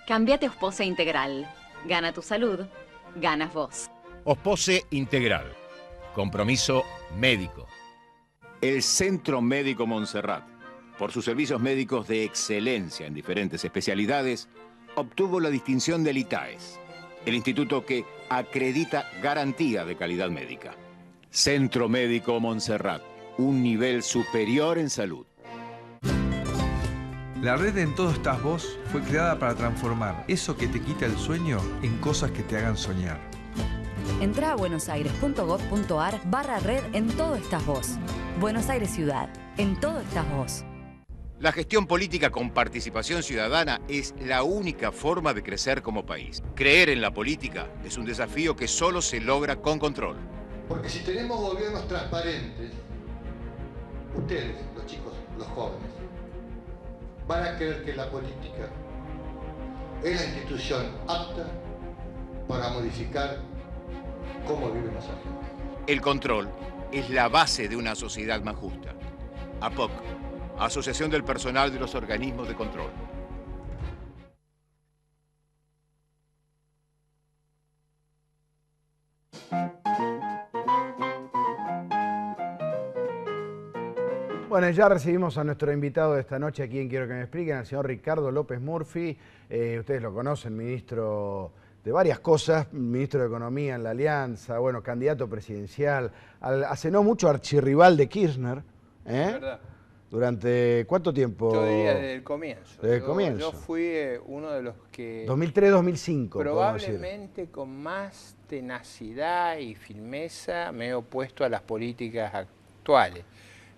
Cambiate a Ospose Integral. Gana tu salud, ganas vos. Ospose Integral. Compromiso médico. El Centro Médico Montserrat, por sus servicios médicos de excelencia en diferentes especialidades, obtuvo la distinción del ITAES, el instituto que acredita garantía de calidad médica. Centro Médico Montserrat, un nivel superior en salud. La red En Todo Estás Vos fue creada para transformar eso que te quita el sueño en cosas que te hagan soñar. Entrá a buenosaires.gov.ar/red En Todo Estás Vos. Buenos Aires Ciudad. En Todo Estás Vos. La gestión política con participación ciudadana es la única forma de crecer como país. Creer en la política es un desafío que solo se logra con control. Porque si tenemos gobiernos transparentes, ustedes, los chicos, los jóvenes, van a creer que la política es la institución apta para modificar cómo viven los argentinos. El control es la base de una sociedad más justa. APOC, Asociación del Personal de los Organismos de Control. Bueno, ya recibimos a nuestro invitado de esta noche, a quien quiero que me expliquen, al señor Ricardo López Murphy. Ustedes lo conocen, ministro de varias cosas, ministro de Economía en la Alianza, bueno, candidato presidencial, hace no mucho archirrival de Kirchner. Es verdad. ¿Durante cuánto tiempo? Yo diría desde el comienzo. Desde el comienzo. Yo fui uno de los que... 2003-2005. Probablemente con más tenacidad y firmeza me he opuesto a las políticas actuales.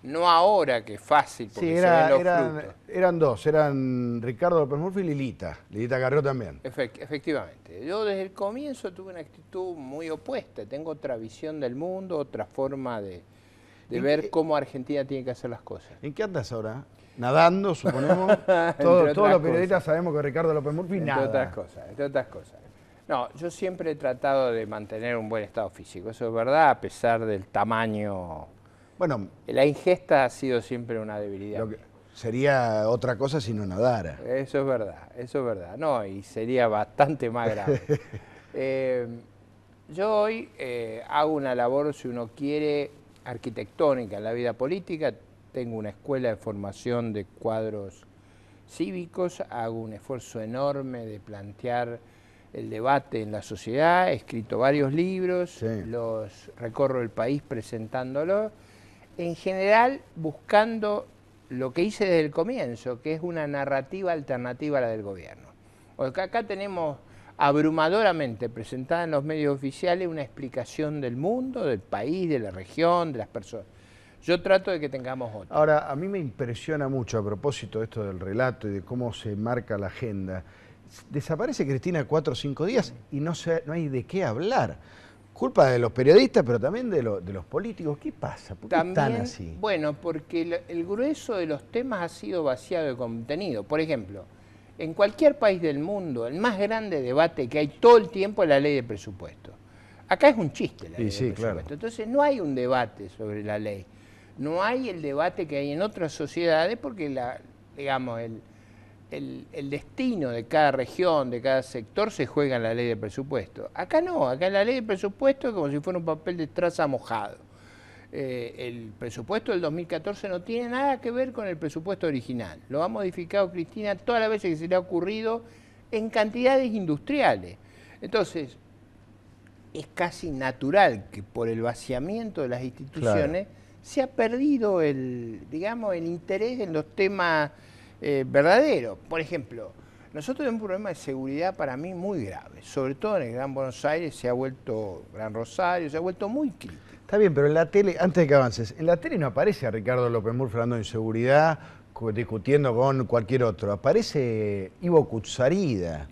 No ahora, que es fácil, porque sí, se ven los frutos. Eran dos, eran Ricardo López Murphy y Lilita Carrió también. Efectivamente. Yo desde el comienzo tuve una actitud muy opuesta. Tengo otra visión del mundo, otra forma de ver cómo Argentina tiene que hacer las cosas. ¿En qué andas ahora? Nadando, suponemos. Todos los periodistas sabemos que Ricardo López Murphy nada. Entre otras cosas. No, yo siempre he tratado de mantener un buen estado físico. Eso es verdad, a pesar del tamaño. Bueno, la ingesta ha sido siempre una debilidad. Sería otra cosa si no nadara. Eso es verdad. No, y sería bastante más grave. Yo hoy hago una labor, si uno quiere, arquitectónica en la vida política. Tengo una escuela de formación de cuadros cívicos, hago un esfuerzo enorme de plantear el debate en la sociedad, he escrito varios libros, sí. Los recorro el país presentándolos. En general, buscando lo que hice desde el comienzo, que es una narrativa alternativa a la del gobierno. Porque acá tenemos abrumadoramente presentada en los medios oficiales una explicación del mundo, del país, de la región, de las personas. Yo trato de que tengamos otra. Ahora, a mí me impresiona mucho, a propósito de esto del relato y de cómo se marca la agenda, desaparece Cristina 4 o 5 días y no hay de qué hablar. Culpa de los periodistas, pero también de los políticos. ¿Qué pasa? ¿Por qué están así? Bueno, porque el grueso de los temas ha sido vaciado de contenido. Por ejemplo, en cualquier país del mundo, el más grande debate que hay todo el tiempo es la ley de presupuesto. Acá es un chiste la ley de presupuesto. Claro. Entonces no hay un debate sobre la ley. No hay el debate que hay en otras sociedades porque el destino de cada región, de cada sector, se juega en la ley de presupuesto. Acá no, acá en la ley de presupuesto es como si fuera un papel de traza mojado. El presupuesto del 2014 no tiene nada que ver con el presupuesto original. Lo ha modificado Cristina todas las veces que se le ha ocurrido en cantidades industriales. Entonces, es casi natural que por el vaciamiento de las instituciones se ha perdido el interés en los temas verdadero. Por ejemplo, nosotros tenemos un problema de seguridad para mí muy grave, sobre todo en el Gran Buenos Aires, Gran Rosario, se ha vuelto muy crítico. Está bien, pero en la tele, antes de que avances, en la tele no aparece a Ricardo López Murphy hablando de inseguridad, discutiendo con cualquier otro, aparece Ivo Kutsarida,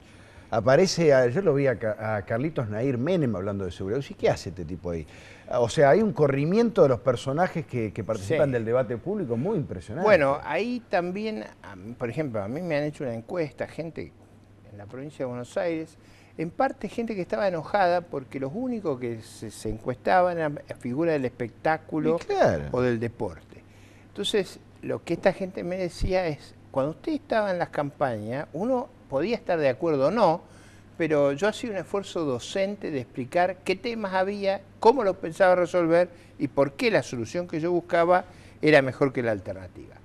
yo lo vi a Carlitos Nair Menem hablando de seguridad. ¿Qué hace este tipo ahí? O sea, hay un corrimiento de los personajes que participan del debate público muy impresionante. Bueno, ahí también, por ejemplo, a mí me han hecho una encuesta, gente en la provincia de Buenos Aires, en parte gente que estaba enojada porque los únicos que se encuestaban eran figuras del espectáculo o del deporte. Entonces, lo que esta gente me decía es, cuando usted estaba en las campañas, uno podía estar de acuerdo o no, pero yo hacía un esfuerzo docente de explicar qué temas había, cómo los pensaba resolver y por qué la solución que yo buscaba era mejor que la alternativa.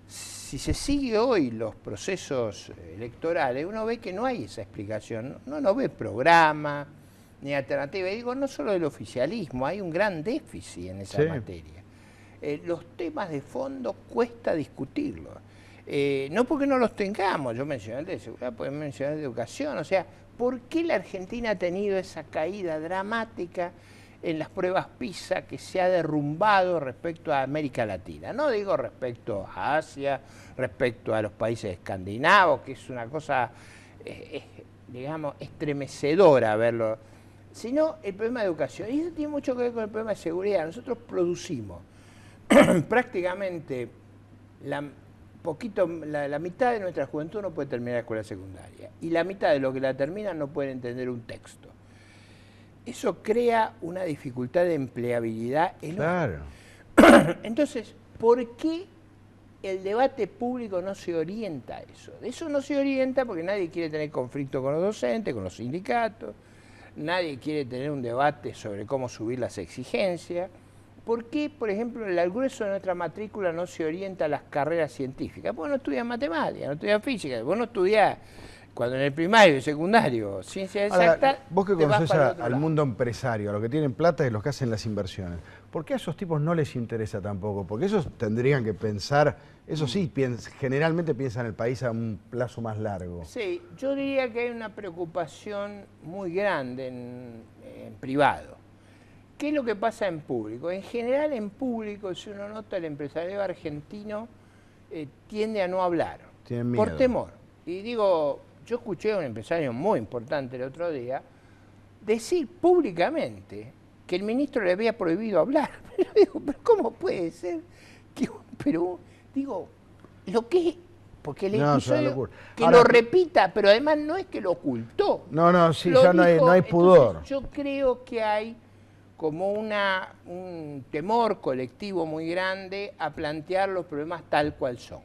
Si se sigue hoy los procesos electorales, uno ve que no hay esa explicación, no ve programa ni alternativa. Y digo, no solo del oficialismo, hay un gran déficit en esa materia. Los temas de fondo cuesta discutirlos. No porque no los tengamos, yo mencioné el de seguridad, podemos mencionar el de educación, o sea, ¿por qué la Argentina ha tenido esa caída dramática en las pruebas PISA que se ha derrumbado respecto a América Latina? No digo respecto a Asia, respecto a los países escandinavos, que es una cosa, digamos, estremecedora verlo, sino el problema de educación. Y eso tiene mucho que ver con el problema de seguridad. Nosotros producimos prácticamente la mitad de nuestra juventud no puede terminar la escuela secundaria y la mitad de los que la terminan no pueden entender un texto. Eso crea una dificultad de empleabilidad enorme. Claro. Entonces, ¿por qué el debate público no se orienta a eso? De eso no se orienta porque nadie quiere tener conflicto con los docentes, con los sindicatos, nadie quiere tener un debate sobre cómo subir las exigencias. ¿Por qué, por ejemplo, el grueso de nuestra matrícula no se orienta a las carreras científicas? Vos no estudias matemáticas, no estudias física, vos no estudiás, cuando en el primario y secundario, ciencia exacta. Vos que conocés al mundo empresario, a los que tienen plata y los que hacen las inversiones, ¿por qué a esos tipos no les interesa tampoco? Porque esos tendrían que pensar, eso sí, generalmente piensan el país a un plazo más largo. Sí, yo diría que hay una preocupación muy grande en privado. ¿Qué es lo que pasa en público? En general, en público, si uno nota, el empresario argentino tiende a no hablar, por temor. Y digo, yo escuché a un empresario muy importante el otro día decir públicamente que el ministro le había prohibido hablar. Pero digo, ¿pero cómo puede ser? Digo, lo que... Porque el episodio que ahora, lo repita, pero además no es que lo ocultó. No, sí, ya no hay pudor. Entonces, yo creo que hay como un temor colectivo muy grande a plantear los problemas tal cual son.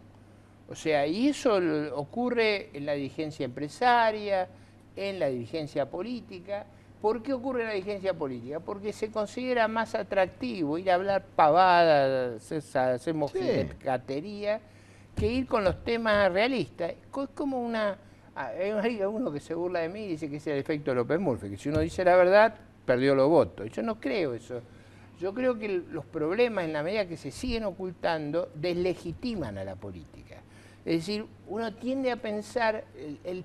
O sea, y eso ocurre en la dirigencia empresaria, en la dirigencia política. ¿Por qué ocurre en la dirigencia política? Porque se considera más atractivo ir a hablar pavadas, hacer mojigatería, que ir con los temas realistas. Es como hay uno que se burla de mí y dice que es el efecto López Murphy, que si uno dice la verdad, perdió los votos. Yo no creo eso. Yo creo que los problemas, en la medida que se siguen ocultando, deslegitiman a la política. Es decir, uno tiende a pensar,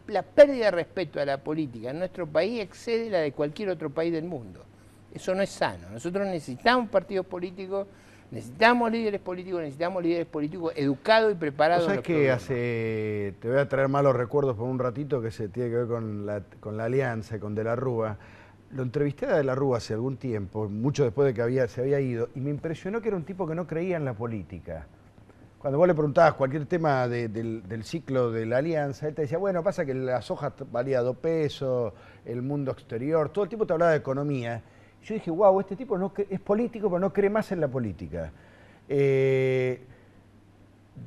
la pérdida de respeto a la política en nuestro país excede la de cualquier otro país del mundo. Eso no es sano. Nosotros necesitamos partidos políticos, necesitamos líderes políticos educados y preparados. ¿Sabes qué te voy a traer malos recuerdos por un ratito que se tiene que ver con la alianza, con De la Rúa? Lo entrevisté a De la Rúa hace algún tiempo, mucho después de que se había ido, y me impresionó que era un tipo que no creía en la política. Cuando vos le preguntabas cualquier tema del ciclo de la alianza, él te decía, bueno, pasa que las hojas valían 2 pesos, el mundo exterior, todo el tiempo te hablaba de economía. Yo dije, wow, este tipo es político, pero no cree más en la política.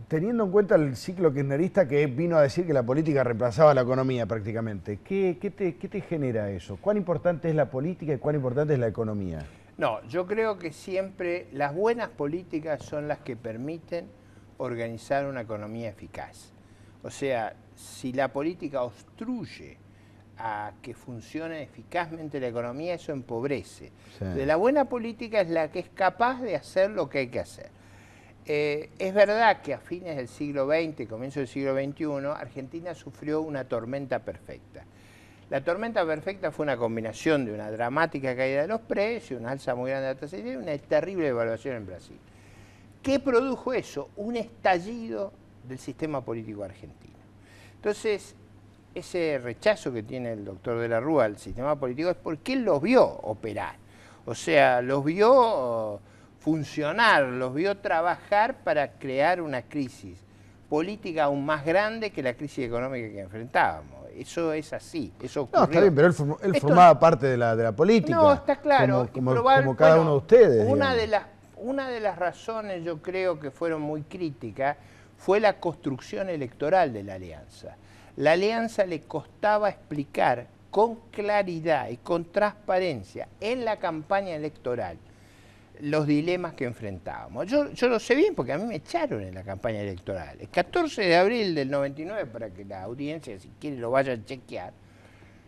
Teniendo en cuenta el ciclo kirchnerista que vino a decir que la política reemplazaba la economía prácticamente, ¿qué te genera eso? ¿Cuán importante es la política y cuán importante es la economía? No, yo creo que siempre las buenas políticas son las que permiten organizar una economía eficaz. O sea, si la política obstruye a que funcione eficazmente la economía, eso empobrece. Sí. La buena política es la que es capaz de hacer lo que hay que hacer. Es verdad que a fines del siglo XX, comienzo del siglo XXI, Argentina sufrió una tormenta perfecta. La tormenta perfecta fue una combinación de una dramática caída de los precios, una alza muy grande de la tasa de interés y una terrible devaluación en Brasil. ¿Qué produjo eso? Un estallido del sistema político argentino. Entonces, ese rechazo que tiene el doctor De la Rúa al sistema político es porque él los vio operar. O sea, los vio funcionar, los vio trabajar para crear una crisis política aún más grande que la crisis económica que enfrentábamos. Eso es así, eso ocurrió. No, está bien, pero él formaba parte de la política. No, está claro. Como cada uno de ustedes. Una de las razones, yo creo, que fueron muy críticas fue la construcción electoral de la alianza. La alianza le costaba explicar con claridad y con transparencia en la campaña electoral los dilemas que enfrentábamos. Yo lo sé bien porque a mí me echaron en la campaña electoral. El 14 de abril del 99, para que la audiencia, si quiere, lo vaya a chequear,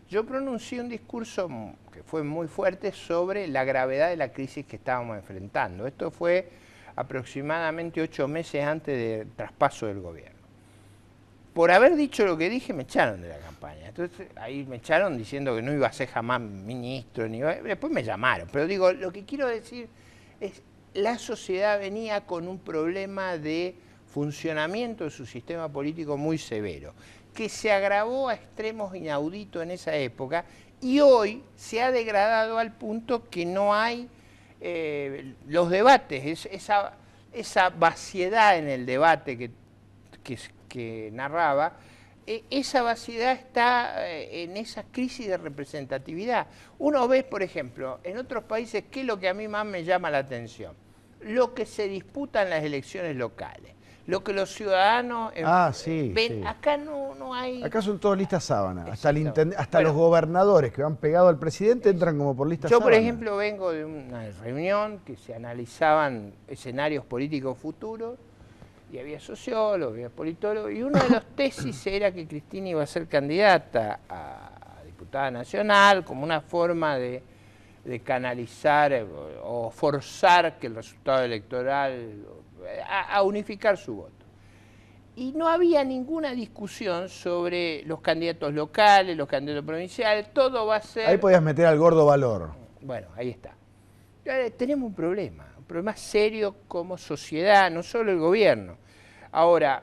yo pronuncié un discurso que fue muy fuerte sobre la gravedad de la crisis que estábamos enfrentando. Esto fue aproximadamente 8 meses antes del traspaso del gobierno. Por haber dicho lo que dije, me echaron de la campaña. Entonces, ahí me echaron diciendo que no iba a ser jamás ministro, después me llamaron. Pero digo, lo que quiero decir es, la sociedad venía con un problema de funcionamiento de su sistema político muy severo, que se agravó a extremos inauditos en esa época y hoy se ha degradado al punto que no hay los debates, esa vaciedad en el debate que narraba, esa vaciedad está en esa crisis de representatividad. Uno ve, por ejemplo, en otros países, ¿qué es lo que a mí más me llama la atención? Lo que se disputa en las elecciones locales, lo que los ciudadanos ven. Sí. Acá no hay... Acá son todos listas sábana. Hasta los gobernadores que van pegados al presidente entran como por listas sábana. Yo, por ejemplo, vengo de una reunión que se analizaban escenarios políticos futuros, y había sociólogos, había politólogos, y una de las tesis era que Cristina iba a ser candidata a diputada nacional como una forma de canalizar o forzar que el resultado electoral, a unificar su voto. Y no había ninguna discusión sobre los candidatos locales, los candidatos provinciales, todo va a ser... Ahí podías meter al gordo valor. Bueno, ahí está. Tenemos un problema serio como sociedad, no solo el gobierno. Ahora,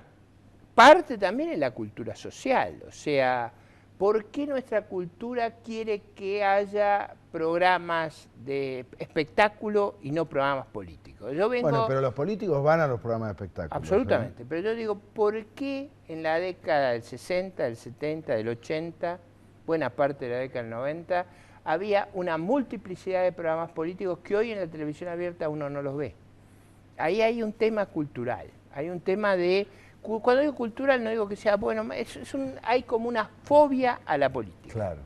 parte también en la cultura social, o sea, ¿por qué nuestra cultura quiere que haya programas de espectáculo y no programas políticos? Bueno, pero los políticos van a los programas de espectáculo. Absolutamente, pero yo digo, ¿por qué en la década del 60, del 70, del 80, buena parte de la década del 90, había una multiplicidad de programas políticos que hoy en la televisión abierta uno no los ve? Ahí hay un tema cultural, hay un tema de... Cuando digo cultural no digo que sea bueno, hay como una fobia a la política. Claro.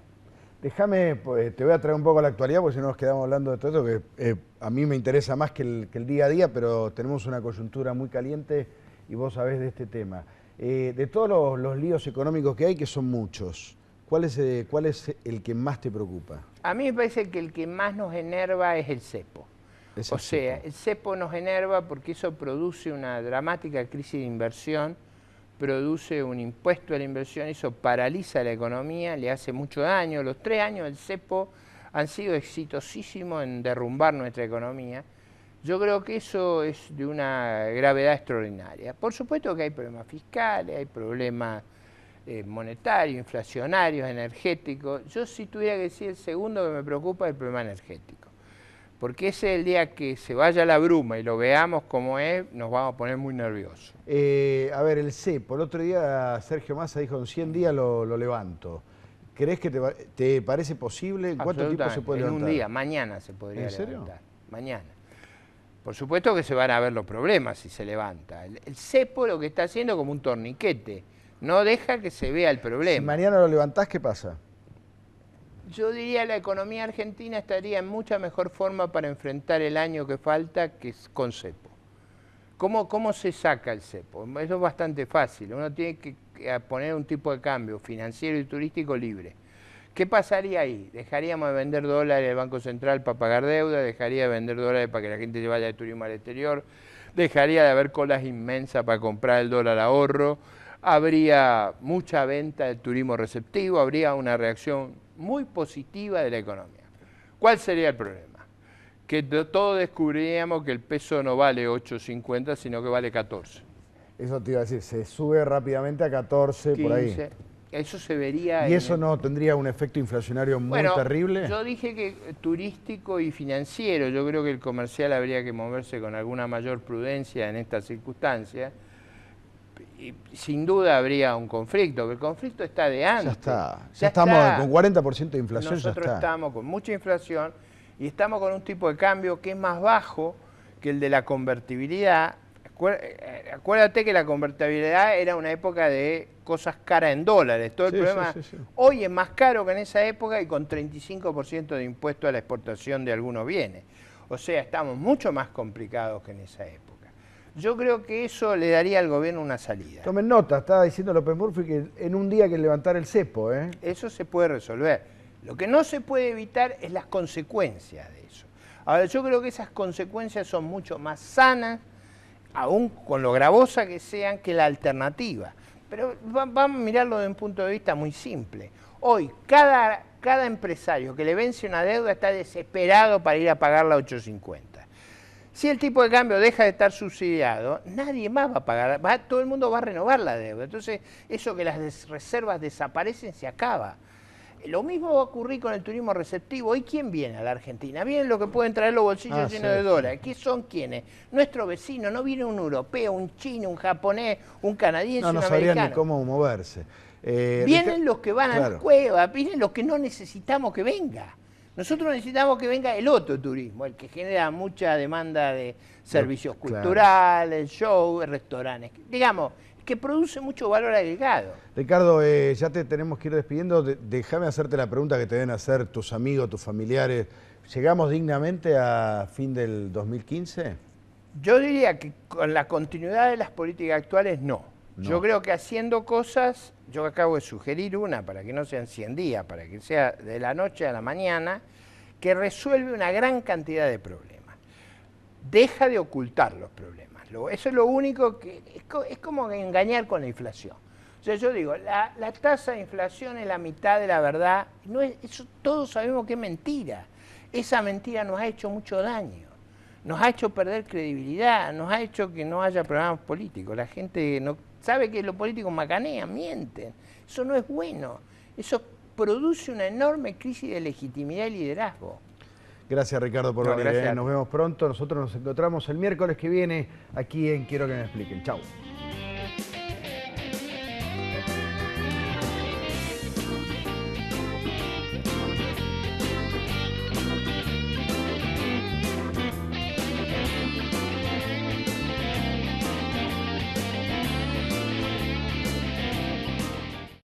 Déjame, pues, te voy a traer un poco a la actualidad, porque si no nos quedamos hablando de todo esto, que a mí me interesa más que el día a día, pero tenemos una coyuntura muy caliente y vos sabés de este tema. De todos los líos económicos que hay, que son muchos, ¿cuál es el que más te preocupa? A mí me parece que el que más nos enerva es el cepo. O sea, el cepo nos enerva porque eso produce una dramática crisis de inversión, produce un impuesto a la inversión, eso paraliza la economía, le hace mucho daño. Los 3 años del cepo han sido exitosísimos en derrumbar nuestra economía. Yo creo que eso es de una gravedad extraordinaria. Por supuesto que hay problemas fiscales, hay problemas monetarios, inflacionarios, energéticos. Yo, si tuviera que decir el segundo que me preocupa, es el problema energético. Porque ese es el día que se vaya la bruma y lo veamos como es, nos vamos a poner muy nerviosos. A ver, el cepo, el otro día Sergio Massa dijo, en 100 días lo levanto. ¿Crees que te parece posible? ¿En cuánto tiempo se puede levantar? En un día, mañana se podría levantar. ¿En serio? Mañana. Por supuesto que se van a ver los problemas si se levanta. El cepo lo que está haciendo es como un torniquete, no deja que se vea el problema. Si mañana lo levantás, ¿qué pasa? Yo diría que la economía argentina estaría en mucha mejor forma para enfrentar el año que falta, que es con cepo. ¿Cómo se saca el cepo? Eso es bastante fácil. Uno tiene que poner un tipo de cambio financiero y turístico libre. ¿Qué pasaría ahí? Dejaríamos de vender dólares del Banco Central para pagar deuda, dejaría de vender dólares para que la gente se vaya de turismo al exterior, dejaría de haber colas inmensas para comprar el dólar ahorro, habría mucha venta del turismo receptivo, habría una reacción muy positiva de la economía. ¿Cuál sería el problema? Que todos descubriríamos que el peso no vale 8.50, sino que vale 14. Eso te iba a decir, se sube rápidamente a 14 15, por ahí. Eso se vería... ¿Y eso no tendría un efecto inflacionario muy terrible? Yo dije que turístico y financiero. Yo creo que el comercial habría que moverse con alguna mayor prudencia en estas circunstancias. Y sin duda habría un conflicto, que el conflicto está de antes. Ya estamos con 40% de inflación. Nosotros estamos con mucha inflación y estamos con un tipo de cambio que es más bajo que el de la convertibilidad. Acuérdate que la convertibilidad era una época de cosas caras en dólares. Todo el problema hoy es más caro que en esa época y con 35% de impuesto a la exportación de algunos bienes. O sea, estamos mucho más complicados que en esa época. Yo creo que eso le daría al gobierno una salida. Tomen nota, estaba diciendo López Murphy que en un día hay que levantar el cepo, ¿eh? Eso se puede resolver. Lo que no se puede evitar es las consecuencias de eso. Ahora, yo creo que esas consecuencias son mucho más sanas, aún con lo gravosa que sean, que la alternativa. Pero vamos a mirarlo desde un punto de vista muy simple. Hoy, cada empresario que le vence una deuda está desesperado para ir a pagarla a 8.50. Si el tipo de cambio deja de estar subsidiado, nadie más va a pagar, todo el mundo va a renovar la deuda. Entonces, eso que las reservas desaparecen se acaba. Lo mismo va a ocurrir con el turismo receptivo. ¿Hoy quién viene a la Argentina? Vienen los que pueden traer los bolsillos llenos de dólares. ¿Qué son quiénes? Nuestro vecino. No viene un europeo, un chino, un japonés, un canadiense, un americano. No sabrían ni cómo moverse. Vienen los que van a las cuevas, vienen los que no necesitamos que venga. Nosotros necesitamos que venga el otro turismo, el que genera mucha demanda de servicios culturales, shows, restaurantes. Digamos, que produce mucho valor agregado. Ricardo, ya te tenemos que ir despidiendo. Déjame hacerte la pregunta que te deben hacer tus amigos, tus familiares. ¿Llegamos dignamente a fin del 2015? Yo diría que con la continuidad de las políticas actuales, no. Yo creo que haciendo cosas, yo acabo de sugerir una para que no sean 100 días, para que sea de la noche a la mañana, que resuelve una gran cantidad de problemas. Deja de ocultar los problemas. Eso es lo único que... Es como engañar con la inflación. O sea, yo digo, la tasa de inflación es la mitad de la verdad. No es, eso todos sabemos que es mentira. Esa mentira nos ha hecho mucho daño. Nos ha hecho perder credibilidad, nos ha hecho que no haya programas políticos. La gente no sabe que los políticos macanean, mienten. Eso no es bueno. Eso produce una enorme crisis de legitimidad y liderazgo. Gracias, Ricardo, por venir. Gracias. Nos vemos pronto. Nosotros nos encontramos el miércoles que viene aquí en Quiero que me expliquen. Chau.